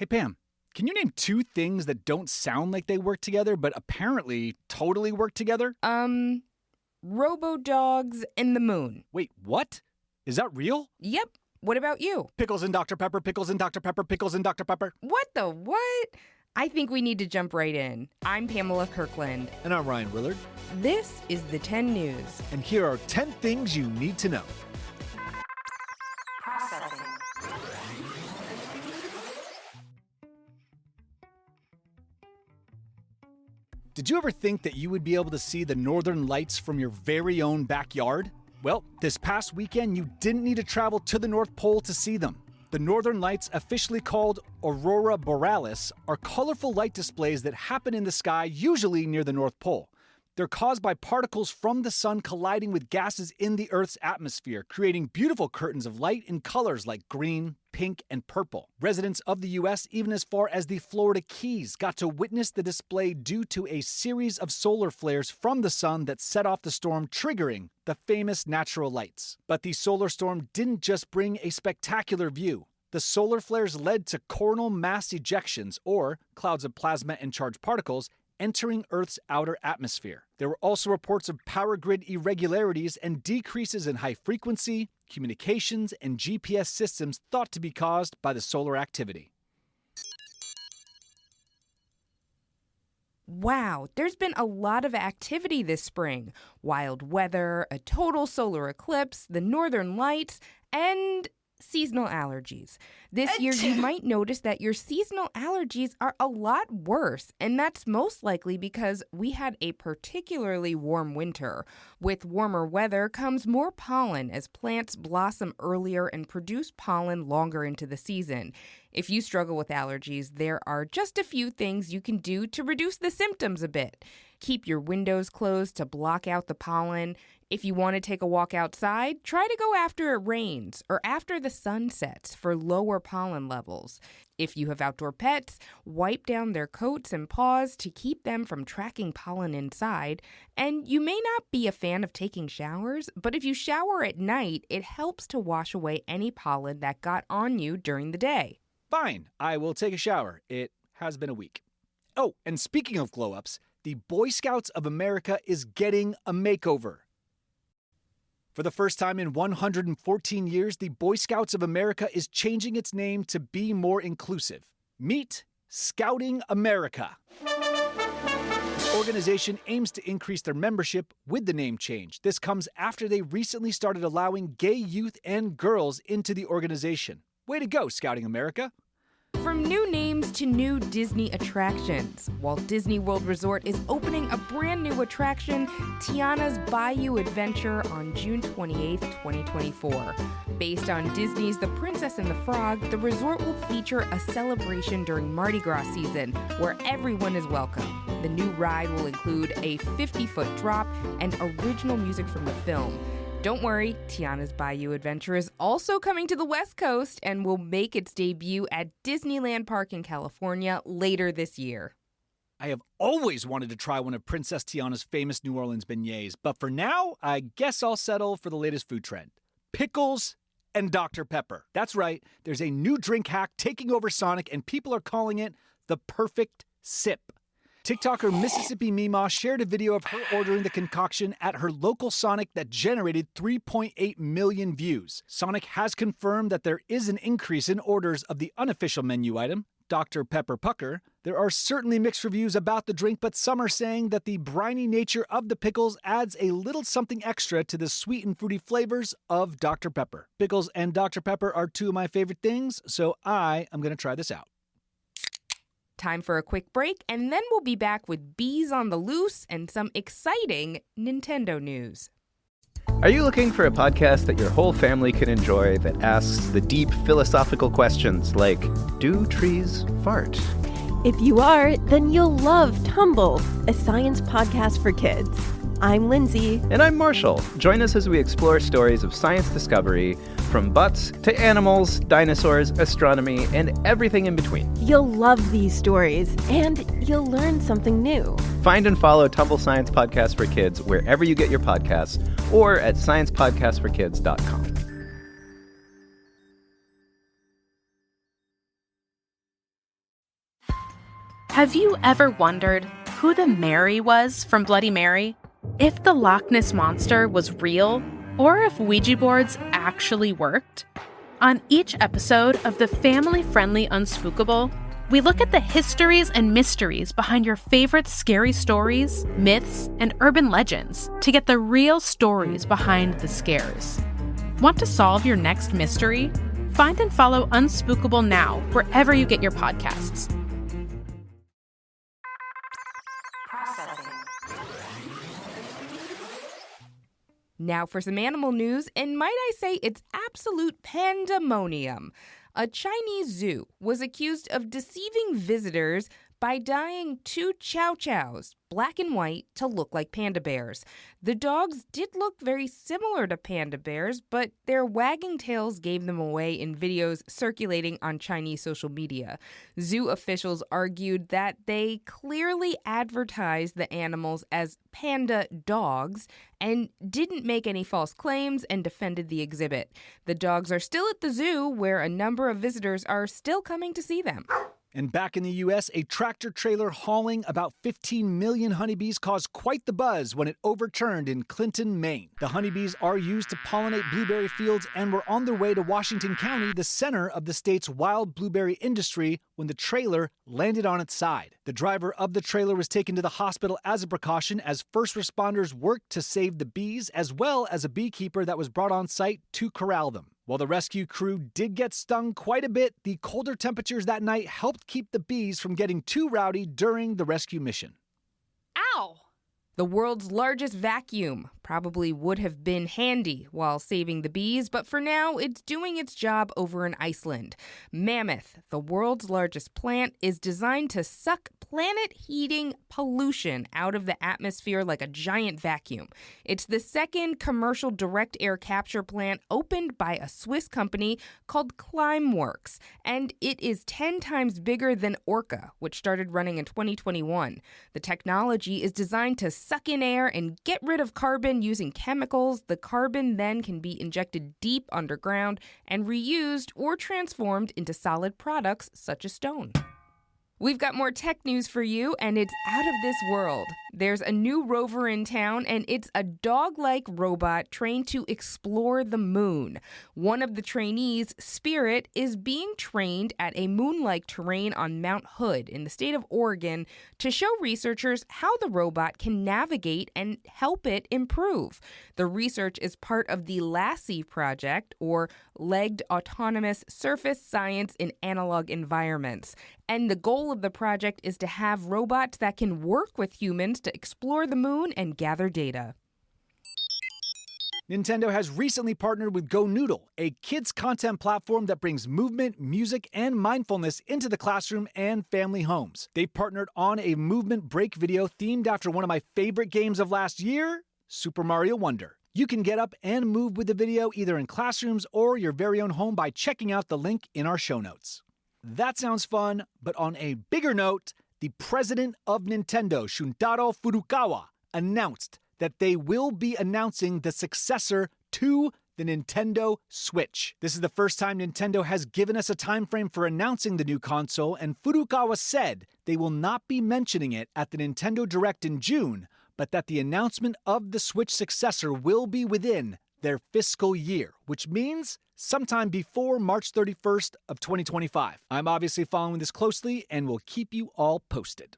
Hey, Pam, can you name two things that don't sound like they work together, but apparently totally work together? Robo-dogs and the moon. Wait, what? Is that real? Yep. What about you? Pickles and Dr. Pepper, pickles and Dr. Pepper, pickles and Dr. Pepper. What the what? I think we need to jump right in. I'm Pamela Kirkland. And I'm Ryan Willard. This is the 10 News. And here are 10 things you need to know. Processing. Did you ever think that you would be able to see the northern lights from your very own backyard? Well, this past weekend, you didn't need to travel to the North Pole to see them. The northern lights, officially called Aurora Borealis, are colorful light displays that happen in the sky, usually near the North Pole. They're caused by particles from the sun colliding with gases in the Earth's atmosphere, creating beautiful curtains of light in colors like green, pink, and purple. Residents of the U.S., even as far as the Florida Keys, got to witness the display due to a series of solar flares from the sun that set off the storm, triggering the famous natural lights. But the solar storm didn't just bring a spectacular view. The solar flares led to coronal mass ejections, or clouds of plasma and charged particles, entering Earth's outer atmosphere. There were also reports of power grid irregularities and decreases in high frequency, communications, and GPS systems thought to be caused by the solar activity. Wow, there's been a lot of activity this spring. Wild weather, a total solar eclipse, the northern lights, and seasonal allergies. This year, you might notice that your seasonal allergies are a lot worse, and that's most likely because we had a particularly warm winter. With warmer weather comes more pollen as plants blossom earlier and produce pollen longer into the season. If you struggle with allergies, there are just a few things you can do to reduce the symptoms a bit. Keep your windows closed to block out the pollen. If you want to take a walk outside, try to go after it rains or after the sun sets for lower pollen levels. If you have outdoor pets, wipe down their coats and paws to keep them from tracking pollen inside. And you may not be a fan of taking showers, but if you shower at night, it helps to wash away any pollen that got on you during the day. Fine, I will take a shower. It has been a week. Oh, and speaking of glow-ups, the Boy Scouts of America is getting a makeover. For the first time in 114 years, the Boy Scouts of America is changing its name to be more inclusive. Meet Scouting America. The organization aims to increase their membership with the name change. This comes after they recently started allowing gay youth and girls into the organization. Way to go, Scouting America. From new names to new Disney attractions, Walt Disney World Resort is opening a brand new attraction, Tiana's Bayou Adventure, on June 28, 2024. Based on Disney's The Princess and the Frog, the resort will feature a celebration during Mardi Gras season where everyone is welcome. The new ride will include a 50-foot drop and original music from the film. Don't worry, Tiana's Bayou Adventure is also coming to the West Coast and will make its debut at Disneyland Park in California later this year. I have always wanted to try one of Princess Tiana's famous New Orleans beignets, but for now, I guess I'll settle for the latest food trend. Pickles and Dr. Pepper. That's right, there's a new drink hack taking over Sonic, and people are calling it the perfect sip. TikToker Mississippi Meemaw shared a video of her ordering the concoction at her local Sonic that generated 3.8 million views. Sonic has confirmed that there is an increase in orders of the unofficial menu item, Dr. Pepper Pucker. There are certainly mixed reviews about the drink, but some are saying that the briny nature of the pickles adds a little something extra to the sweet and fruity flavors of Dr. Pepper. Pickles and Dr. Pepper are two of my favorite things, so I am going to try this out. Time for a quick break, and then we'll be back with bees on the loose and some exciting Nintendo news. Are you looking for a podcast that your whole family can enjoy that asks the deep philosophical questions like, do trees fart? If you are, then you'll love Tumble, a science podcast for kids. I'm Lindsay. And I'm Marshall. Join us as we explore stories of science discovery, from butts to animals, dinosaurs, astronomy, and everything in between. You'll love these stories, and you'll learn something new. Find and follow Tumble Science Podcast for Kids wherever you get your podcasts, or at sciencepodcastforkids.com. Have you ever wondered who the Mary was from Bloody Mary? If the Loch Ness Monster was real, or if Ouija boards actually worked? On each episode of the family-friendly Unspookable, we look at the histories and mysteries behind your favorite scary stories, myths, and urban legends to get the real stories behind the scares. Want to solve your next mystery? Find and follow Unspookable now, wherever you get your podcasts. Now for some animal news, and might I say it's absolute Panda-monium. A Chinese zoo was accused of deceiving visitors by dyeing two chow-chows, black and white, to look like panda bears. The dogs did look very similar to panda bears, but their wagging tails gave them away in videos circulating on Chinese social media. Zoo officials argued that they clearly advertised the animals as panda dogs and didn't make any false claims and defended the exhibit. The dogs are still at the zoo, where a number of visitors are still coming to see them. And back in the U.S., a tractor trailer hauling about 15 million honeybees caused quite the buzz when it overturned in Clinton, Maine. The honeybees are used to pollinate blueberry fields and were on their way to Washington County, the center of the state's wild blueberry industry, when the trailer landed on its side. The driver of the trailer was taken to the hospital as a precaution as first responders worked to save the bees, as well as a beekeeper that was brought on site to corral them. While the rescue crew did get stung quite a bit, the colder temperatures that night helped keep the bees from getting too rowdy during the rescue mission. Ow! The world's largest vacuum probably would have been handy while saving the bees, but for now, it's doing its job over in Iceland. Mammoth, the world's largest plant, is designed to suck planet-heating pollution out of the atmosphere like a giant vacuum. It's the second commercial direct air capture plant opened by a Swiss company called Climeworks, and it is 10 times bigger than Orca, which started running in 2021. The technology is designed to suck in air and get rid of carbon using chemicals. The carbon then can be injected deep underground and reused or transformed into solid products such as stone. We've got more tech news for you, and it's out of this world. There's a new rover in town, and it's a dog-like robot trained to explore the moon. One of the trainees, Spirit, is being trained at a moon-like terrain on Mount Hood in the state of Oregon to show researchers how the robot can navigate and help it improve. The research is part of the LASSI project, or Legged Autonomous Surface Science in Analog Environments. And the goal of the project is to have robots that can work with humans to explore the moon and gather data. Nintendo has recently partnered with Go Noodle, a kids' content platform that brings movement, music, and mindfulness into the classroom and family homes. They partnered on a movement break video themed after one of my favorite games of last year, Super Mario Wonder. You can get up and move with the video either in classrooms or your very own home by checking out the link in our show notes. That sounds fun, but on a bigger note, the president of Nintendo, Shuntaro Furukawa, announced that they will be announcing the successor to the Nintendo Switch. This is the first time Nintendo has given us a time frame for announcing the new console, and Furukawa said they will not be mentioning it at the Nintendo Direct in June, but that the announcement of the Switch successor will be within their fiscal year, which means sometime before March 31st of 2025. I'm obviously following this closely and will keep you all posted.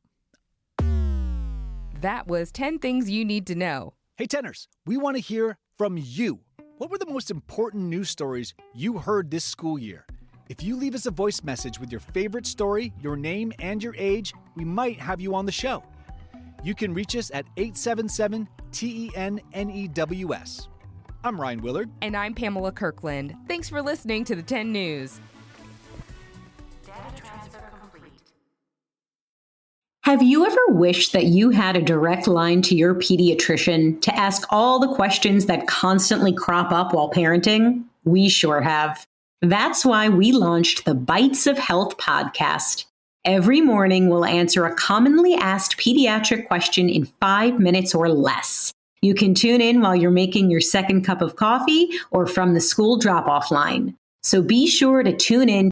That was 10 things you need to know. Hey, Tenors, we want to hear from you. What were the most important news stories you heard this school year? If you leave us a voice message with your favorite story, your name, and your age, we might have you on the show. You can reach us at 877-TENNEWS. I'm Ryan Willard. And I'm Pamela Kirkland. Thanks for listening to the 10 News. Have you ever wished that you had a direct line to your pediatrician to ask all the questions that constantly crop up while parenting? We sure have. That's why we launched the Bites of Health podcast. Every morning, we'll answer a commonly asked pediatric question in 5 minutes or less. You can tune in while you're making your second cup of coffee or from the school drop-off line. So be sure to tune in